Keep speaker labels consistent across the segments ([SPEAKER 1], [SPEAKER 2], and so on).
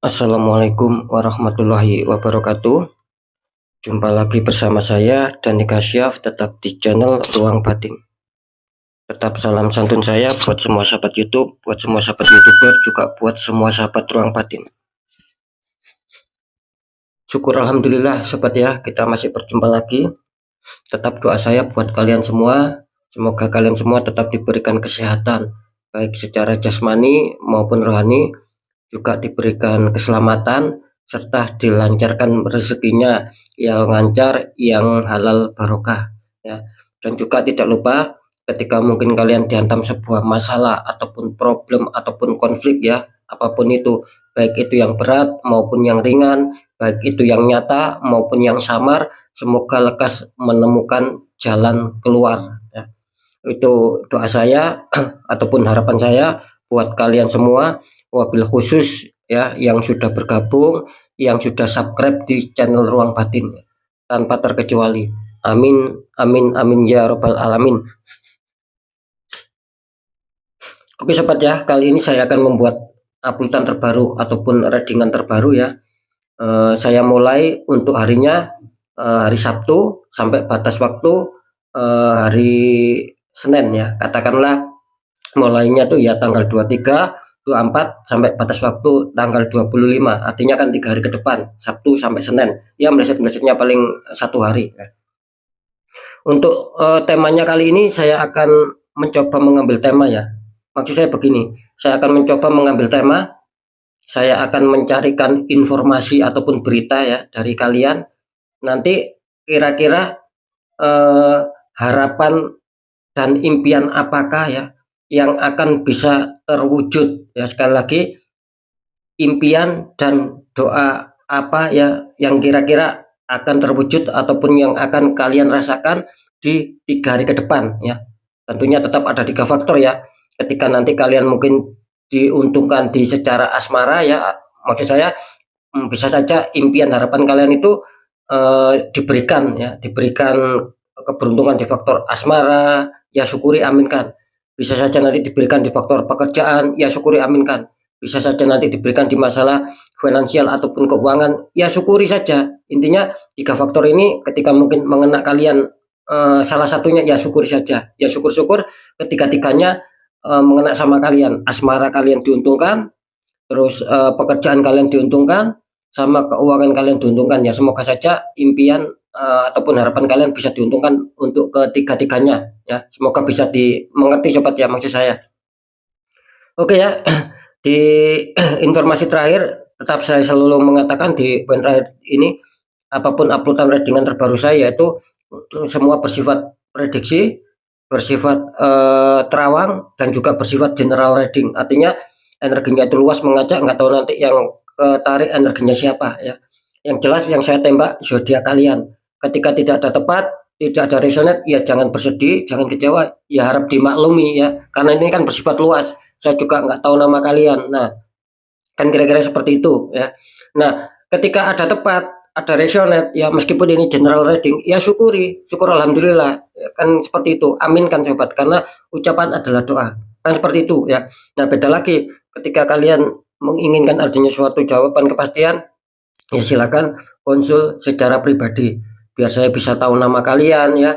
[SPEAKER 1] Assalamualaikum warahmatullahi wabarakatuh. Jumpa lagi bersama saya Dani Kasyaf, tetap di channel Ruang Batin. Tetap salam santun saya buat semua sahabat YouTube, buat semua sahabat YouTuber, juga buat semua sahabat Ruang Batin. Syukur alhamdulillah sobat ya, kita masih berjumpa lagi. Tetap doa saya buat kalian semua, semoga kalian semua tetap diberikan kesehatan, baik secara jasmani maupun rohani, juga diberikan keselamatan serta dilancarkan rezekinya yang lancar, yang halal barokah ya. Dan juga tidak lupa ketika mungkin kalian dihantam sebuah masalah ataupun problem ataupun konflik ya, apapun itu, baik itu yang berat maupun yang ringan, baik itu yang nyata maupun yang samar, semoga lekas menemukan jalan keluar ya. Itu doa saya ataupun harapan saya buat kalian semua, wabil khusus ya yang sudah bergabung, yang sudah subscribe di channel Ruang Batin tanpa terkecuali. Amin amin amin ya robbal alamin. Oke sobat ya, kali ini saya akan membuat uploadan terbaru ataupun readingan terbaru ya. Saya mulai untuk harinya hari Sabtu sampai batas waktu hari Senin ya. Katakanlah mulainya tuh ya tanggal 23, 24 sampai batas waktu tanggal 25. Artinya kan 3 hari ke depan, Sabtu sampai Senin. Ya meleset-melesetnya paling 1 hari ya. Untuk temanya kali ini saya akan mencoba mengambil tema ya. Maksud saya begini, saya akan mencoba mengambil tema, saya akan mencarikan informasi ataupun berita ya dari kalian. Nanti kira-kira harapan dan impian apakah ya yang akan bisa terwujud ya, sekali lagi impian dan doa apa ya yang kira-kira akan terwujud ataupun yang akan kalian rasakan di 3 hari ke depan ya. Tentunya tetap ada 3 faktor ya. Ketika nanti kalian mungkin diuntungkan di secara asmara ya, maksud saya bisa saja impian harapan kalian itu diberikan ya, diberikan keberuntungan di faktor asmara, ya syukuri aminkan. Bisa saja nanti diberikan di faktor pekerjaan, ya syukuri aminkan. Bisa saja nanti diberikan di masalah finansial ataupun keuangan, ya syukuri saja. Intinya 3 faktor ini ketika mungkin mengena kalian salah satunya, ya syukuri saja. Ya syukur-syukur ketika tiganya mengena sama kalian. Asmara kalian diuntungkan, terus pekerjaan kalian diuntungkan, sama keuangan kalian diuntungkan ya. Semoga saja impian ataupun harapan kalian bisa diuntungkan untuk ketiga-tiganya ya. Semoga bisa dimengerti sobat ya maksud saya. Oke ya, di informasi terakhir tetap saya selalu mengatakan di poin terakhir ini, apapun uploadan readingan terbaru saya yaitu semua bersifat prediksi, bersifat terawang, dan juga bersifat general reading. Artinya energinya itu luas mengajak, nggak tahu nanti yang tarik energinya siapa ya. Yang jelas yang saya tembak zodiak kalian. Ketika tidak ada tepat, tidak ada resonate, ya jangan bersedih, jangan kecewa, ya harap dimaklumi ya. Karena ini kan bersifat luas. Saya juga nggak tahu nama kalian. Nah, kan kira-kira seperti itu ya. Nah, ketika ada tepat, ada resonate ya, meskipun ini general reading, ya syukuri, syukur alhamdulillah. Ya, kan seperti itu. Amin kan sobat, karena ucapan adalah doa. Kan seperti itu ya. Nah, beda lagi ketika kalian menginginkan adanya suatu jawaban kepastian, ya silakan konsul secara pribadi biar saya bisa tahu nama kalian ya,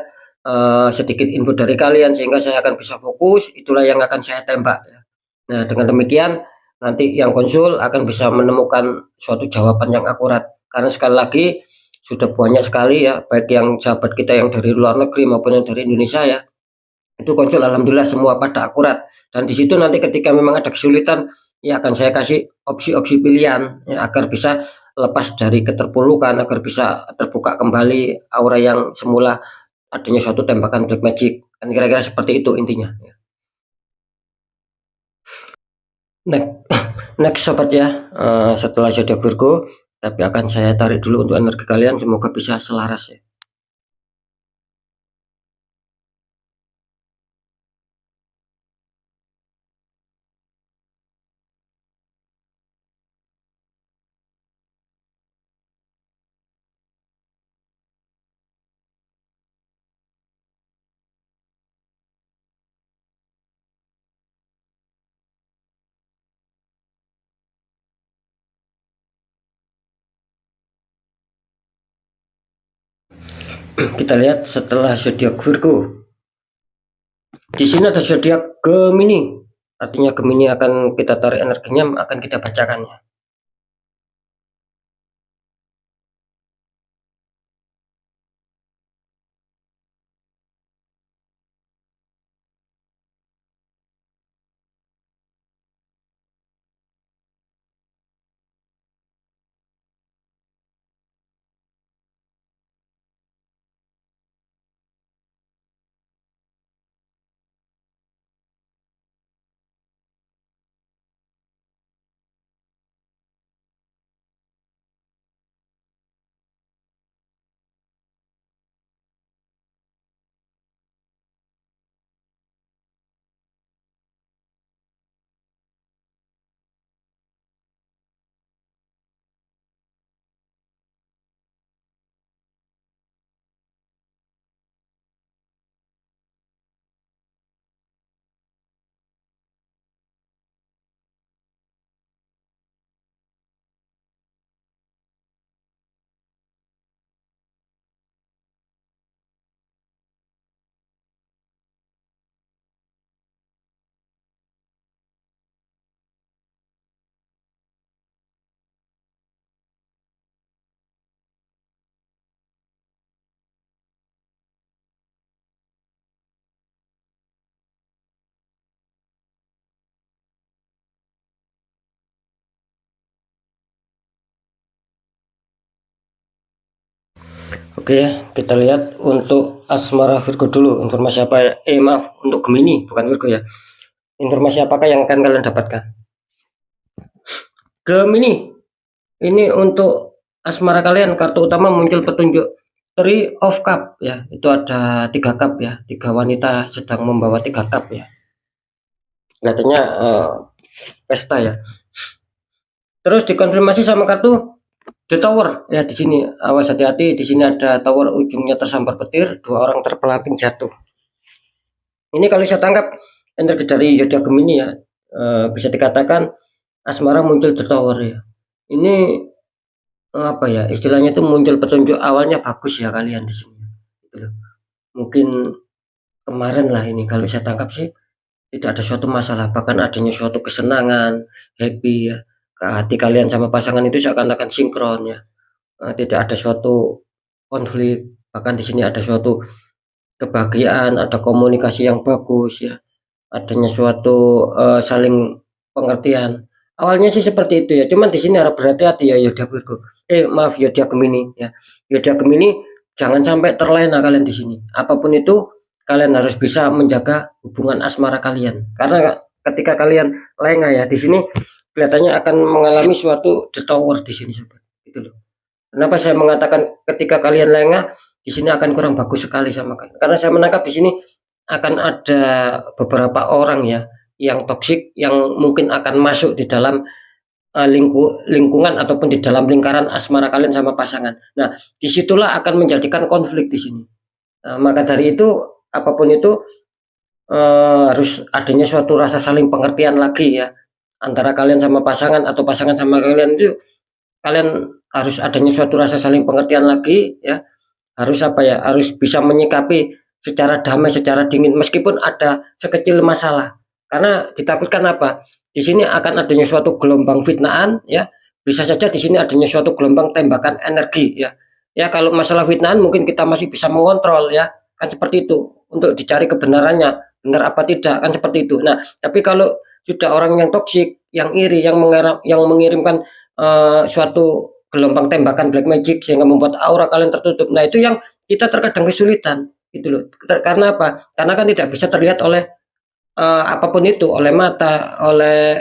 [SPEAKER 1] sedikit info dari kalian sehingga saya akan bisa fokus, itulah yang akan saya tembak ya. Nah dengan demikian nanti yang konsul akan bisa menemukan suatu jawaban yang akurat, karena sekali lagi sudah banyak sekali ya, baik yang sahabat kita yang dari luar negeri maupun yang dari Indonesia ya, itu konsul alhamdulillah semua pada akurat. Dan di situ nanti ketika memang ada kesulitan, ya akan saya kasih opsi-opsi pilihan ya, agar bisa lepas dari keterpurukan, agar bisa terbuka kembali aura yang semula adanya suatu tembakan black magic. Kan kira-kira seperti itu intinya ya. Next, next sobat ya, setelah zodiak Virgo, tapi akan saya tarik dulu untuk energi kalian, semoga bisa selaras ya. Kita lihat setelah zodiak Virgo. Di sini ada zodiak Gemini. Artinya Gemini akan kita tarik energinya, akan kita bacakannya. Oke ya, kita lihat untuk asmara Virgo dulu. Informasi apa ya? Maaf, untuk Gemini, bukan Virgo ya. Informasi apakah yang akan kalian dapatkan? Gemini, ini untuk asmara kalian, kartu utama muncul petunjuk Three of Cup ya. Itu ada 3 cup ya, 3 wanita sedang membawa 3 cup ya. Katanya pesta ya. Terus dikonfirmasi sama kartu The Tower ya. Di sini awas, hati-hati, di sini ada tower, ujungnya tersambar petir, 2 orang terpelanting jatuh. Ini kalau saya tangkap energi dari zodiak Gemini ya, bisa dikatakan asmara muncul The Tower ya. Ini apa ya, istilahnya itu muncul petunjuk awalnya bagus ya kalian di sini. Gitu. Mungkin kemarin lah ini kalau saya tangkap sih tidak ada suatu masalah, bahkan adanya suatu kesenangan, happy ya. Hati kalian sama pasangan itu seakan-akan sinkron ya. Tidak ada suatu konflik, bahkan di sini ada suatu kebahagiaan, ada komunikasi yang bagus ya. Adanya suatu saling pengertian. Awalnya sih seperti itu ya, cuman di sini harap berhati-hati ya Yodiak Virgo. Maaf, Yodiak Gemini ya. Yodiak Gemini, jangan sampai terlena kalian di sini. Apapun itu, kalian harus bisa menjaga hubungan asmara kalian. Karena ketika kalian lengah ya di sini kelihatannya akan mengalami suatu the tower di sini sobat. Gitu loh. Kenapa saya mengatakan ketika kalian lengah di sini akan kurang bagus sekali sama kalian? Karena saya menangkap di sini akan ada beberapa orang ya yang toksik, yang mungkin akan masuk di dalam lingkungan ataupun di dalam lingkaran asmara kalian sama pasangan. Nah, disitulah akan menjadikan konflik di sini. Maka dari itu, apapun itu harus adanya suatu rasa saling pengertian lagi ya antara kalian sama pasangan atau pasangan sama kalian itu. Kalian harus adanya suatu rasa saling pengertian lagi ya. Harus apa ya? Harus bisa menyikapi secara damai, secara dingin meskipun ada sekecil masalah. Karena ditakutkan apa? Di sini akan adanya suatu gelombang fitnahan ya. Bisa saja di sini adanya suatu gelombang tembakan energi ya. Ya kalau masalah fitnahan mungkin kita masih bisa mengontrol ya. Kan seperti itu. Untuk dicari kebenarannya, benar apa tidak, kan seperti itu. Nah, tapi kalau sudah orang yang toksik, yang iri, yang mengirimkan suatu gelombang tembakan black magic sehingga membuat aura kalian tertutup. Nah, itu yang kita terkadang kesulitan gitu loh. Karena apa? Karena kan tidak bisa terlihat oleh apapun itu, oleh mata, oleh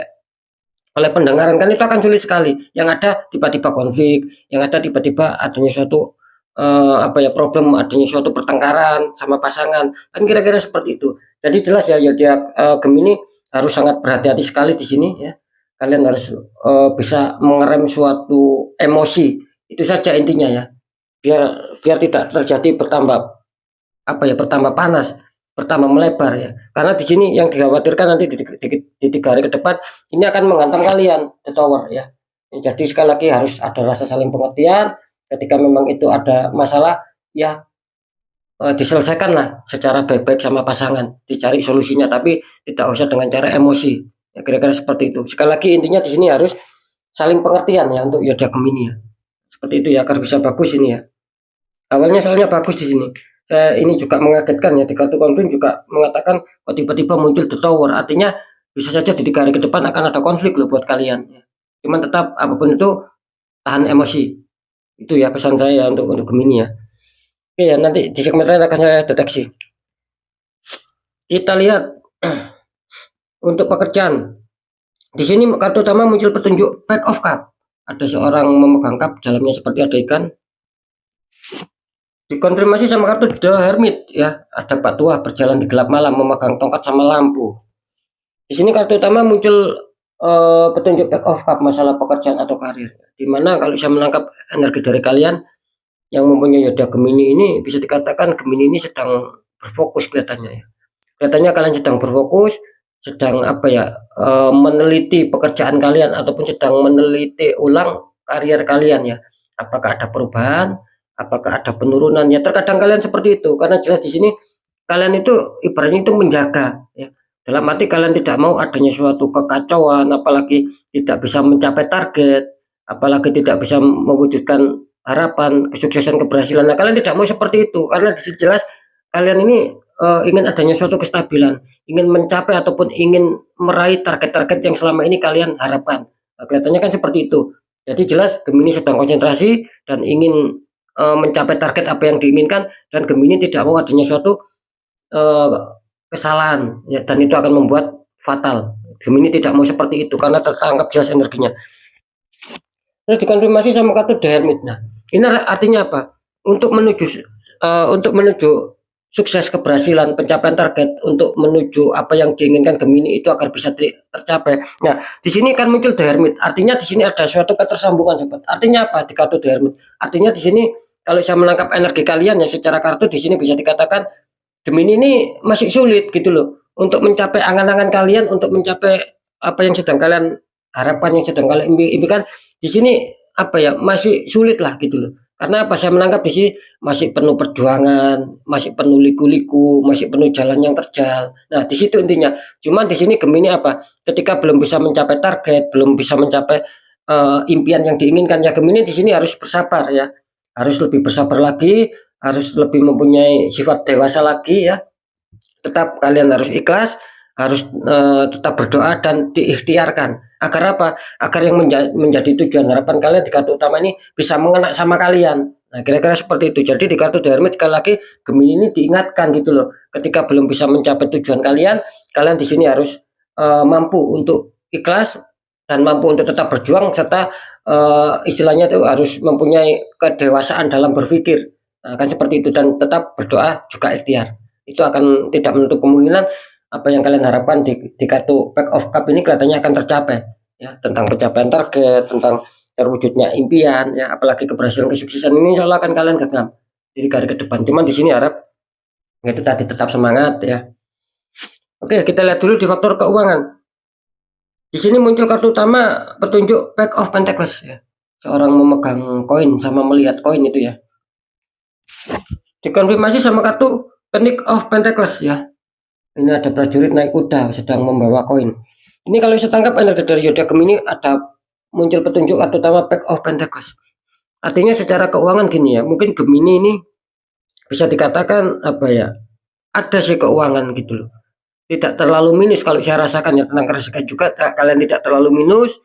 [SPEAKER 1] pendengaran, kan itu akan sulit sekali. Yang ada tiba-tiba konflik, yang ada tiba-tiba adanya suatu apa ya, problem, adanya suatu pertengkaran sama pasangan. Kan kira-kira seperti itu. Jadi jelas ya zodiak Gemini harus sangat berhati-hati sekali di sini ya. Kalian harus bisa mengerem suatu emosi. Itu saja intinya ya. Biar biar tidak terjadi bertambah apa ya, bertambah panas, bertambah melebar ya. Karena di sini yang dikhawatirkan nanti di 3 hari ke depan ini akan menghantam kalian the tower ya. Jadi sekali lagi harus ada rasa saling pengertian. Ketika memang itu ada masalah ya, diselesaikan lah secara baik-baik sama pasangan, dicari solusinya, tapi tidak usah dengan cara emosi. Ya, kira-kira seperti itu. Sekali lagi intinya di sini harus saling pengertian ya untuk Yoda Gemini ya. Seperti itu ya agar bisa bagus ini ya. Awalnya soalnya bagus di sini. Saya ini juga mengagetkan ya di kartu konflik juga mengatakan kok tiba-tiba muncul the tower. Artinya bisa saja di 3 hari ke depan akan ada konflik loh buat kalian. Ya. Cuman tetap apapun itu tahan emosi. Itu ya pesan saya untuk Gemini ya. Oke ya nanti di segmen lain akan saya deteksi. Kita lihat untuk pekerjaan. Di sini kartu utama muncul petunjuk Pack of Cup. Ada seorang memegang cup, dalamnya seperti ada ikan. Dikonfirmasi sama kartu The Hermit ya. Ada Pak Tua berjalan di gelap malam memegang tongkat sama lampu. Di sini kartu utama muncul petunjuk Pack of Cup, masalah pekerjaan atau karir. Dimana kalau saya menangkap energi dari kalian yang mempunyai Yoda Gemini ini, bisa dikatakan Gemini ini sedang berfokus kelihatannya ya. Kelihatannya kalian sedang berfokus, sedang apa ya, meneliti pekerjaan kalian ataupun sedang meneliti ulang karier kalian ya. Apakah ada perubahan, apakah ada penurunan ya. Terkadang kalian seperti itu karena jelas di sini kalian itu ibaratnya itu menjaga ya. Dalam arti kalian tidak mau adanya suatu kekacauan, apalagi tidak bisa mencapai target, apalagi tidak bisa mewujudkan harapan, kesuksesan, keberhasilan. Nah, kalian tidak mau seperti itu karena jelas kalian ini ingin adanya suatu kestabilan, ingin mencapai ataupun ingin meraih target-target yang selama ini kalian harapkan. Nah, kelihatannya kan seperti itu. Jadi jelas Gemini sedang konsentrasi dan ingin mencapai target apa yang diinginkan, dan Gemini tidak mau adanya suatu kesalahan ya, dan itu akan membuat fatal. Gemini tidak mau seperti itu karena tertangkap jelas energinya. Terus dikonfirmasi sama kartu The Hermit. Nah, ini artinya apa? Untuk menuju sukses, keberhasilan, pencapaian target, untuk menuju apa yang diinginkan Gemini itu agar bisa tercapai. Nah, di sini kan muncul The Hermit. Artinya di sini ada suatu ketersambungan, sobat. Artinya apa di kartu The Hermit? Artinya di sini kalau saya menangkap energi kalian ya secara kartu, di sini bisa dikatakan Gemini ini masih sulit gitu loh untuk mencapai angan-angan kalian, untuk mencapai apa yang sedang kalian harapkan, yang sedang kalian impikan. Di sini apa ya, masih sulit lah gitu loh. Karena apa, saya menangkap di sini masih penuh perjuangan, masih penuh liku-liku, masih penuh jalan yang terjal. Nah, di situ intinya. Cuman di sini Gemini apa? Ketika belum bisa mencapai target, belum bisa mencapai impian yang diinginkan ya, Gemini di sini harus bersabar ya. Harus lebih bersabar lagi, harus lebih mempunyai sifat dewasa lagi ya. Tetap kalian harus ikhlas, harus tetap berdoa dan diikhtiarkan. Agar apa? Agar yang menjadi tujuan harapan kalian di kartu utama ini bisa mengena sama kalian. Nah, kira-kira seperti itu. Jadi di kartu The Hermit sekali lagi Gemini ini diingatkan gitu loh. Ketika belum bisa mencapai tujuan kalian, kalian di sini harus mampu untuk ikhlas dan mampu untuk tetap berjuang, serta istilahnya itu harus mempunyai kedewasaan dalam berpikir. Nah, kan seperti itu, dan tetap berdoa juga ikhtiar. Itu akan tidak menutup kemungkinan apa yang kalian harapkan di kartu Pack of Cup ini kelihatannya akan tercapai ya, tentang pencapaian target, tentang terwujudnya impian ya, apalagi keberhasilan, kesuksesan ini insya Allah akan kalian genggam di hari ke depan. Cuman di sini harap itu tadi tetap semangat ya. Oke, kita lihat dulu di faktor keuangan. Di sini muncul kartu utama petunjuk Pack of Pentacles ya. Seorang memegang koin sama melihat koin itu ya. Dikonfirmasi sama kartu Penic of Pentacles ya. Ini ada prajurit naik kuda sedang membawa koin. Ini kalau saya tangkap energi dari Yoda Gemini ada muncul petunjuk kartu utama Pack of Pentacles. Artinya secara keuangan gini ya, mungkin Gemini ini bisa dikatakan apa ya, ada sih keuangan gitu loh. Tidak terlalu minus kalau saya rasakan ya, tentang kerja juga kalian tidak terlalu minus,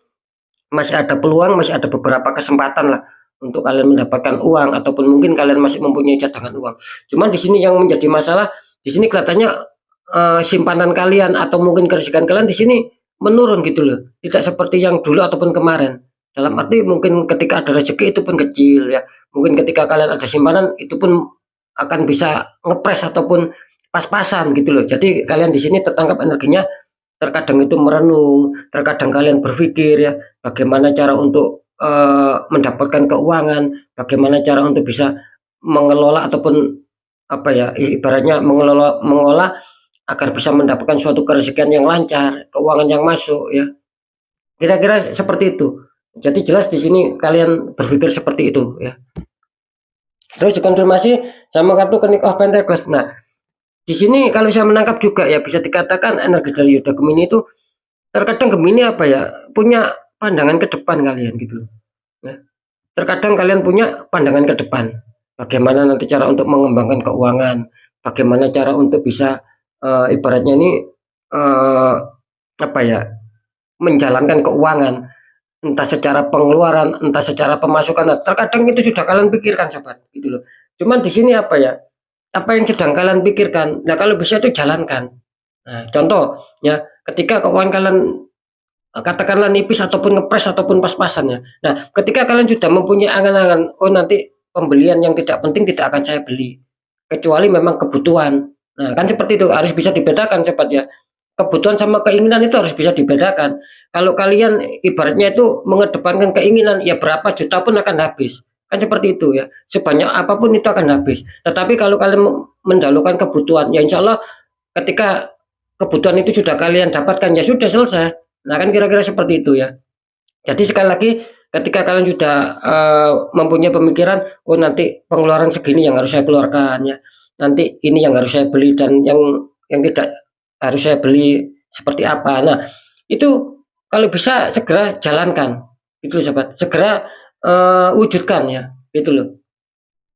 [SPEAKER 1] masih ada peluang, masih ada beberapa kesempatan lah untuk kalian mendapatkan uang, ataupun mungkin kalian masih mempunyai cadangan uang. Cuman di sini yang menjadi masalah, di sini kelihatannya simpanan kalian atau mungkin kerjaan kalian di sini menurun gitu loh, tidak seperti yang dulu ataupun kemarin. Dalam arti mungkin ketika ada rezeki itu pun kecil ya, mungkin ketika kalian ada simpanan itu pun akan bisa ngepres ataupun pas-pasan gitu loh. Jadi kalian di sini tertangkap energinya, terkadang itu merenung, terkadang kalian berpikir ya bagaimana cara untuk mendapatkan keuangan, bagaimana cara untuk bisa mengelola ataupun apa ya, ibaratnya mengolah agar bisa mendapatkan suatu kerezekian yang lancar, keuangan yang masuk ya. Kira-kira seperti itu. Jadi jelas di sini kalian berpikir seperti itu ya. Terus dikonfirmasi sama kartu King of Pentacles. Nah, di sini kalau saya menangkap juga ya bisa dikatakan energi dari Yuda Gemini itu terkadang Gemini apa ya, punya pandangan ke depan kalian gitu loh. Ya. Terkadang kalian punya pandangan ke depan. Bagaimana nanti cara untuk mengembangkan keuangan, bagaimana cara untuk bisa ibaratnya ini apa ya, menjalankan keuangan, entah secara pengeluaran, entah secara pemasukan. Nah, terkadang itu sudah kalian pikirkan, sobat, gitu loh. Cuman di sini apa ya? Apa yang sedang kalian pikirkan? Nah, kalau bisa itu jalankan. Nah, contoh ya, ketika keuangan kalian katakanlah nipis ataupun ngepres ataupun pas-pasan ya. Nah, ketika kalian sudah mempunyai angan-angan, oh nanti pembelian yang tidak penting tidak akan saya beli, kecuali memang kebutuhan. Nah, kan seperti itu harus bisa dibedakan, sobat ya. Kebutuhan sama keinginan itu harus bisa dibedakan. Kalau kalian ibaratnya itu mengedepankan keinginan, ya berapa juta pun akan habis. Kan seperti itu ya. Sebanyak apapun itu akan habis. Tetapi kalau kalian mendahulukan kebutuhan, ya insya Allah ketika kebutuhan itu sudah kalian dapatkan, ya sudah selesai. Nah, kan kira-kira seperti itu ya. Jadi sekali lagi ketika kalian sudah mempunyai pemikiran, oh nanti pengeluaran segini yang harus saya keluarkan ya. Nanti ini yang harus saya beli dan yang tidak harus saya beli seperti apa. Nah, itu kalau bisa segera jalankan. Itu sobat. Segera wujudkan ya. Itu loh.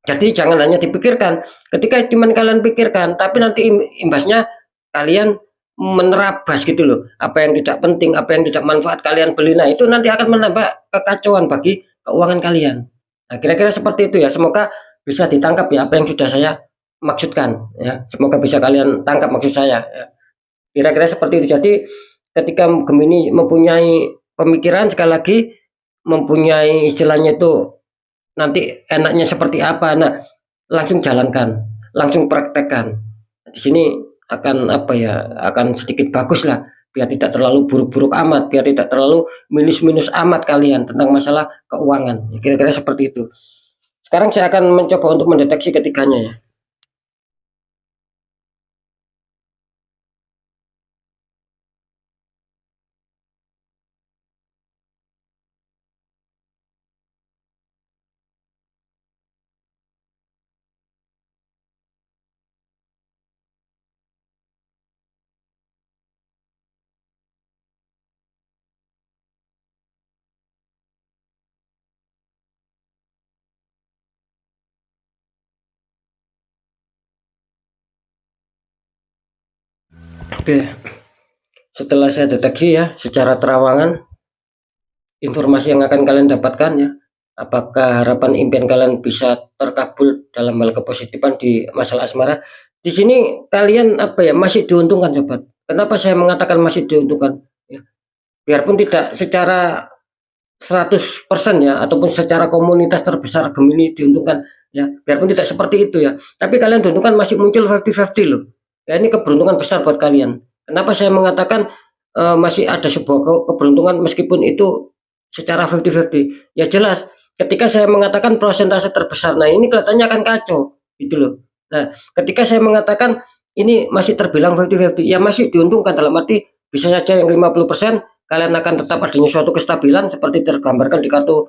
[SPEAKER 1] Jadi jangan hanya dipikirkan. Ketika cuma kalian pikirkan, tapi nanti imbasnya kalian menerabas gitu loh. Apa yang tidak penting, apa yang tidak manfaat kalian beli. Nah, itu nanti akan menambah kekacauan bagi keuangan kalian. Nah, kira-kira seperti itu ya. Semoga bisa ditangkap ya apa yang sudah saya maksudkan ya. Semoga bisa kalian tangkap maksud saya ya. Kira-kira seperti itu. Jadi ketika Gemini mempunyai pemikiran, sekali lagi mempunyai istilahnya itu nanti enaknya seperti apa, nah langsung jalankan, langsung praktekkan. Di sini akan apa ya, akan sedikit bagus lah, biar tidak terlalu buruk-buruk amat, biar tidak terlalu minus-minus amat kalian tentang masalah keuangan. Kira-kira seperti itu. Sekarang saya akan mencoba untuk mendeteksi ketiganya ya. Oke, setelah saya deteksi ya secara terawangan informasi yang akan kalian dapatkan ya, apakah harapan impian kalian bisa terkabul dalam hal kepositifan di masalah asmara. Di sini kalian apa ya, masih diuntungkan, sobat. Kenapa saya mengatakan masih diuntungkan ya? Biarpun tidak secara 100% ya, ataupun secara komunitas terbesar Gemini diuntungkan ya, biarpun tidak seperti itu ya, tapi kalian diuntungkan masih muncul 50-50 loh ya. Ini keberuntungan besar buat kalian. Kenapa saya mengatakan masih ada sebuah keberuntungan meskipun itu secara 50-50 ya? Jelas ketika saya mengatakan persentase terbesar, nah ini kelihatannya akan kacau gitu loh. Nah, ketika saya mengatakan ini masih terbilang 50-50 ya, masih diuntungkan dalam arti bisa saja yang 50% kalian akan tetap adanya suatu kestabilan seperti tergambarkan di kartu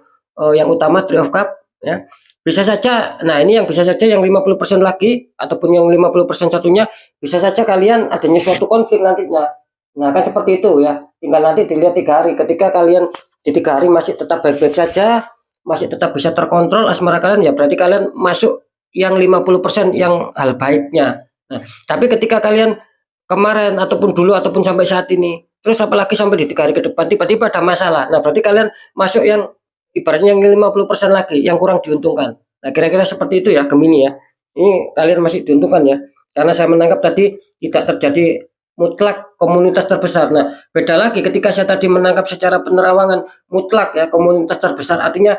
[SPEAKER 1] yang utama Three of Cup ya. Bisa saja, nah ini yang bisa saja yang 50% lagi ataupun yang 50% satunya bisa saja kalian adanya suatu konflik nantinya. Nah, kan seperti itu ya. Tinggal nanti dilihat 3 hari. Ketika kalian di 3 hari masih tetap baik-baik saja, masih tetap bisa terkontrol asmara kalian, ya berarti kalian masuk yang 50% yang hal baiknya. Nah, tapi ketika kalian kemarin ataupun dulu ataupun sampai saat ini, terus apalagi sampai di 3 hari ke depan tiba-tiba ada masalah, nah berarti kalian masuk yang ibaratnya yang 50% lagi yang kurang diuntungkan. Nah, kira-kira seperti itu ya Gemini ya. Ini kalian masih diuntungkan ya, karena saya menangkap tadi tidak terjadi mutlak komunitas terbesar. Nah, beda lagi ketika saya tadi menangkap secara penerawangan mutlak ya, komunitas terbesar artinya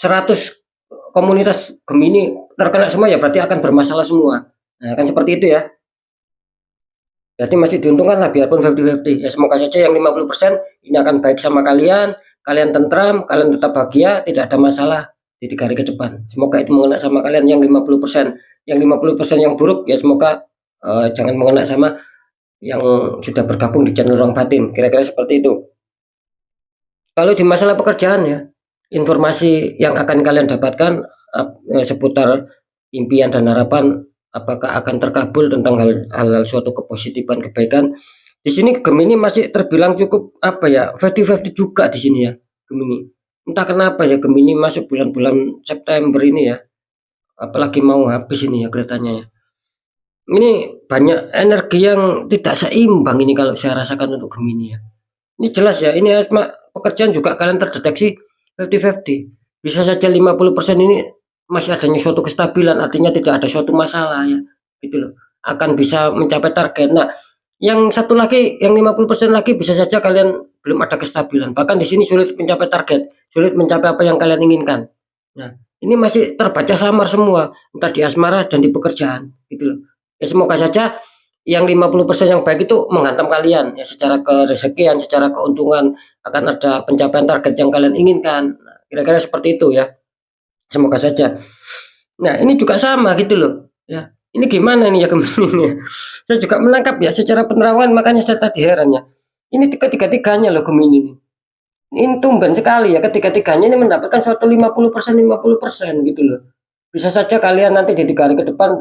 [SPEAKER 1] 100 komunitas Gemini terkena semua, ya berarti akan bermasalah semua. Nah, kan seperti itu ya. Jadi masih diuntungkan lah biarpun 50-50. Ya semoga saja yang 50% ini akan baik sama kalian, kalian tentram, kalian tetap bahagia, tidak ada masalah di 3 hari ke depan. Semoga itu mengena sama kalian yang 50%. Yang 50% yang buruk ya semoga jangan mengena sama yang sudah bergabung di channel Ruang Batin. Kira-kira seperti itu. Kalau di masalah pekerjaan ya, informasi yang akan kalian dapatkan seputar impian dan harapan apakah akan terkabul tentang hal suatu kepositifan kebaikan. Di sini Gemini masih terbilang cukup 50-50 juga di sini ya Gemini. Entah kenapa ya Gemini masuk bulan-bulan September ini ya, apalagi mau habis ini ya kelihatannya ya. Ini banyak energi yang tidak seimbang ini kalau saya rasakan untuk Gemini ya. Ini jelas ya, ini pekerjaan juga kalian terdeteksi 50-50. Bisa saja 50% ini masih adanya suatu kestabilan, artinya tidak ada suatu masalah ya, gitu loh. Akan bisa mencapai target. Nah, yang satu lagi, yang 50% lagi bisa saja kalian belum ada kestabilan. Bahkan di sini sulit mencapai target, sulit mencapai apa yang kalian inginkan. Nah, ini masih terbaca samar semua, entah di asmara dan di pekerjaan, gitu loh. Ya semoga saja yang 50% yang baik itu menghantam kalian ya secara kerezekian, secara keuntungan, akan ada pencapaian target yang kalian inginkan. Nah, kira-kira seperti itu ya. Semoga saja. Nah, ini juga sama gitu loh. Ya. Ini gimana nih ya Gemini? Saya juga menangkap ya secara penerawangan, makanya saya tadi heran ya. Ini ketiga-tiganya loh Gemini ini. Ini tumben sekali ya, ketiga-tiganya ini mendapatkan suatu 50% gitu loh. Bisa saja kalian nanti di 3 hari ke depan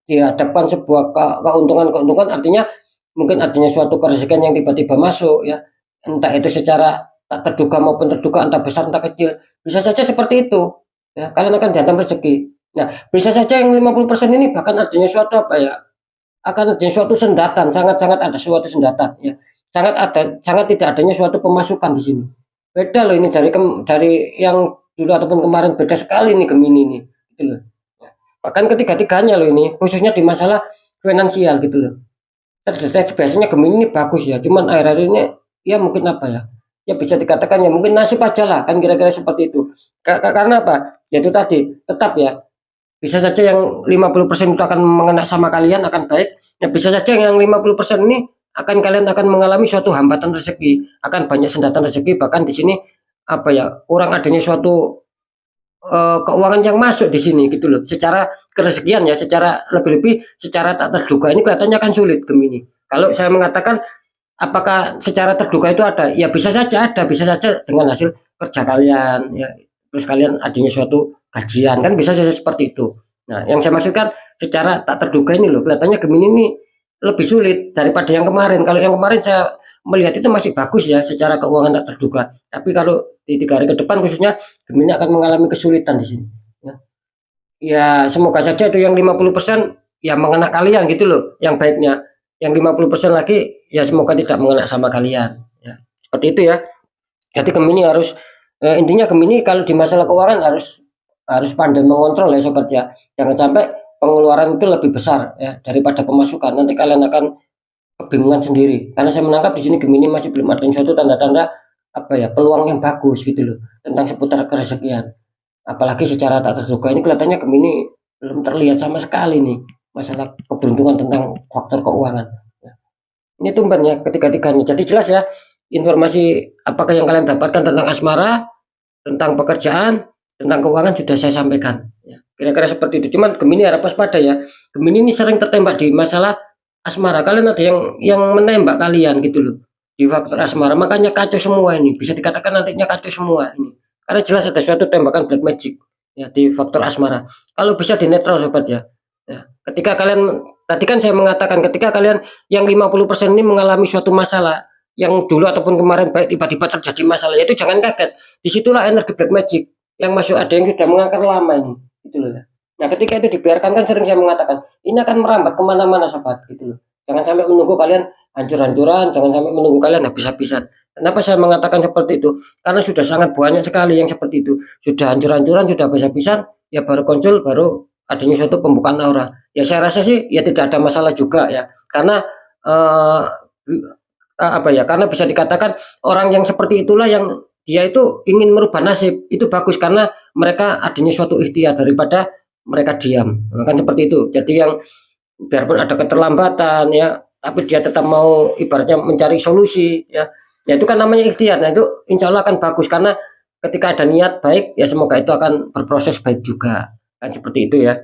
[SPEAKER 1] dihadapkan sebuah keuntungan-keuntungan, artinya mungkin adanya suatu kerezekian yang tiba-tiba masuk ya. Entah itu secara tak terduga maupun terduga, entah besar entah kecil. Bisa saja seperti itu. Ya, kalian akan dihantam rezeki. Nah, bisa saja yang 50% ini bahkan adanya suatu akan adanya suatu sendatan, sangat-sangat ada suatu sendatan ya. Sangat tidak adanya suatu pemasukan di sini. Beda loh ini dari yang dulu ataupun kemarin, beda sekali nih Gemini ini gitu loh. Bahkan ketiga-tiganya loh ini, khususnya di masalah finansial gitu loh. Terdeteksi biasanya Gemini ini bagus ya, cuman akhir-akhir ini ya mungkin apa ya? Ya bisa dikatakan ya mungkin nasib aja lah, kan kira-kira seperti itu. Karena apa? Ya itu tadi, tetap ya. Bisa saja yang 50% itu akan mengena sama kalian, akan baik. Ya bisa saja yang 50% ini kalian akan mengalami suatu hambatan rezeki, akan banyak sendatan rezeki, bahkan di sini kurang adanya suatu keuangan yang masuk di sini gitu loh. Secara kerezekian ya, secara lebih-lebih secara tak terduga ini kelihatannya kan sulit Gemini. Kalau saya mengatakan apakah secara terduga itu ada? Ya bisa saja ada, bisa saja dengan hasil kerja kalian ya. Terus kalian adanya suatu gajian kan bisa saja seperti itu. Nah, yang saya maksudkan secara tak terduga ini loh, kelihatannya Gemini ini lebih sulit daripada yang kemarin. Kalau yang kemarin saya melihat itu masih bagus ya secara keuangan tak terduga. Tapi kalau di 3 hari ke depan khususnya Gemini akan mengalami kesulitan di sini. Ya, ya semoga saja itu yang 50% ya mengena kalian gitu loh, yang baiknya. Yang 50% lagi ya semoga tidak mengena sama kalian. Ya, seperti itu ya. Jadi Gemini harus intinya Gemini kalau di masalah keuangan harus pandai mengontrol ya sobat ya. Jangan sampai pengeluaran itu lebih besar ya daripada pemasukan. Nanti kalian akan kebingungan sendiri. Karena saya menangkap di sini Gemini masih belum ada suatu tanda-tanda peluang yang bagus gitu loh tentang seputar kerezekian. Apalagi secara tak terduga ini kelihatannya Gemini belum terlihat sama sekali nih masalah keberuntungan tentang faktor keuangan. Ya. Ini tumben ya ketiga-tiganya. Jadi jelas ya informasi apakah yang kalian dapatkan tentang asmara, tentang pekerjaan, tentang keuangan sudah saya sampaikan. Ya. Kira-kira seperti itu. Cuman Gemini harap waspada ya. Gemini ini sering tertembak di masalah asmara. Kalian ada yang menembak kalian gitu loh di faktor asmara. Makanya kacau semua ini. Bisa dikatakan nantinya kacau semua ini. Karena jelas ada suatu tembakan black magic ya di faktor asmara. Kalau bisa di netral sobat ya. Ya. Ketika kalian tadi kan saya mengatakan ketika kalian yang 50% ini mengalami suatu masalah yang dulu ataupun kemarin baik tiba-tiba terjadi masalah, itu jangan kaget. Disitulah energi black magic yang masuk, ada yang sudah mengakar lama ini gitu loh ya. Nah ketika itu dibiarkan kan sering saya mengatakan ini akan merambat kemana-mana sobat gitu loh. Jangan sampai menunggu kalian hancur-hancuran, jangan sampai menunggu kalian habis-habisan. Kenapa saya mengatakan seperti itu? Karena sudah sangat banyak sekali yang seperti itu. Sudah hancur-hancuran, sudah habis-habisan, ya baru konsul, baru adanya suatu pembukaan aura. Ya saya rasa sih ya tidak ada masalah juga ya. Karena eh, karena bisa dikatakan orang yang seperti itulah yang dia itu ingin merubah nasib, itu bagus karena mereka adanya suatu ikhtiar daripada mereka diam. Nah, kan seperti itu. Jadi yang biarpun ada keterlambatan ya, tapi dia tetap mau ibaratnya mencari solusi ya. Ya itu kan namanya ikhtiar. Nah itu insya Allah akan bagus karena ketika ada niat baik ya semoga itu akan berproses baik juga. Kan seperti itu ya.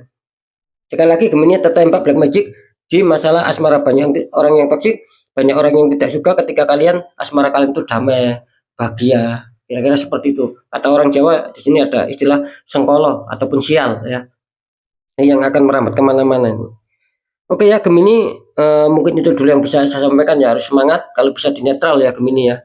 [SPEAKER 1] Sekali lagi Gemini tertembak black magic di masalah asmara. Banyak orang yang toksik, banyak orang yang tidak suka ketika asmara kalian itu damai, bahagia. kira-kira seperti itu. Kata orang Jawa di sini ada istilah sengkolo ataupun sial ya, yang akan merambat kemana-mana ini. Oke ya Gemini, mungkin itu dulu yang bisa saya sampaikan ya, harus semangat, kalau bisa dinetral ya Gemini ya.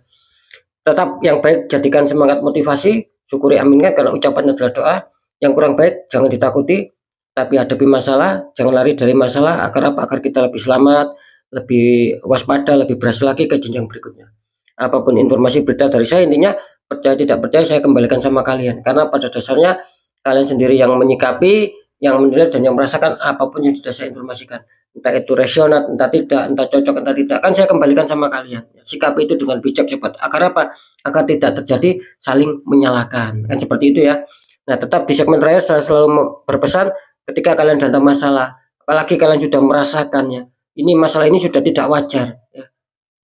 [SPEAKER 1] Tetap yang baik jadikan semangat motivasi, syukuri aminkan karena ucapan adalah doa. Yang kurang baik jangan ditakuti, tapi hadapi masalah, jangan lari dari masalah, agar apa? Agar kita lebih selamat, lebih waspada, lebih berhasil lagi ke jenjang berikutnya. Apapun informasi berita dari saya, intinya percaya tidak percaya saya kembalikan sama kalian, karena pada dasarnya kalian sendiri yang menyikapi, yang menilai dan yang merasakan apapun yang sudah saya informasikan, entah itu rasional, entah tidak, entah cocok, entah tidak, kan saya kembalikan sama kalian. Sikapi itu dengan bijak cepat, agar apa? Agar tidak terjadi saling menyalahkan, kan seperti itu ya. Nah, tetap di segmen terakhir saya selalu berpesan, ketika kalian datang masalah, apalagi kalian sudah merasakannya, ini masalah ini sudah tidak wajar ya.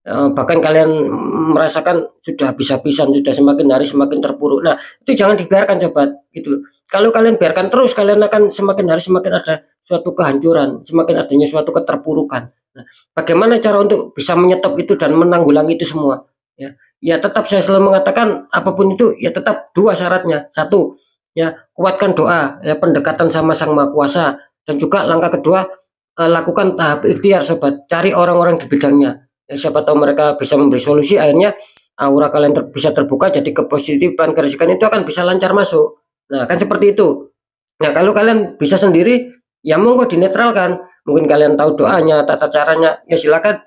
[SPEAKER 1] Bahkan kalian merasakan sudah habis-habisan, sudah semakin hari semakin terpuruk. Nah, itu jangan dibiarkan sobat, gitu. Kalau kalian biarkan terus, kalian akan semakin hari semakin ada suatu kehancuran, semakin adanya suatu keterpurukan. Nah, bagaimana cara untuk bisa menyetop itu dan menanggulangi itu semua? Ya, ya tetap saya selalu mengatakan apapun itu ya tetap dua syaratnya. Satu, ya kuatkan doa, ya pendekatan sama Sang Maha Kuasa, dan juga langkah kedua, lakukan tahap ikhtiar sobat, cari orang-orang di bidangnya. Ya, siapa tahu mereka bisa memberi solusi, akhirnya aura kalian bisa terbuka, jadi kepositifan, kerisikan itu akan bisa lancar masuk. Nah, kan seperti itu. Nah, kalau kalian bisa sendiri, ya monggo dinetralkan. Mungkin kalian tahu doanya, tata caranya, ya silakan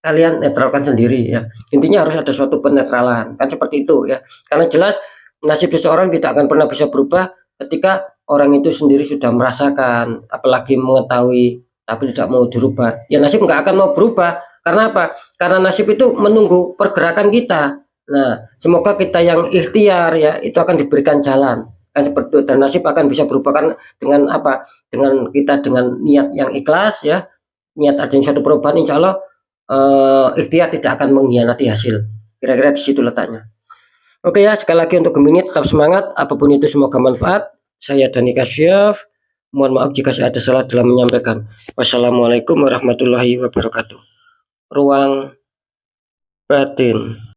[SPEAKER 1] kalian netralkan sendiri ya. Intinya harus ada suatu penetralan, kan seperti itu ya. Karena jelas nasib seseorang tidak akan pernah bisa berubah ketika orang itu sendiri sudah merasakan, apalagi mengetahui tapi tidak mau dirubah. Ya nasib nggak akan mau berubah. Karena apa? Karena nasib itu menunggu pergerakan kita. Nah, semoga kita yang ikhtiar ya itu akan diberikan jalan. Kan seperti itu, dan nasib akan bisa berubah kan dengan apa? Dengan kita dengan niat yang ikhlas ya, niat adanya suatu perubahan, insya Allah ikhtiar tidak akan mengkhianati hasil. Kira-kira di situ letaknya. Oke ya, sekali lagi untuk Gemini tetap semangat, apapun itu semoga manfaat. Saya Dani Kasyaf. Mohon maaf jika saya ada salah dalam menyampaikan. Wassalamualaikum warahmatullahi wabarakatuh. Ruang batin.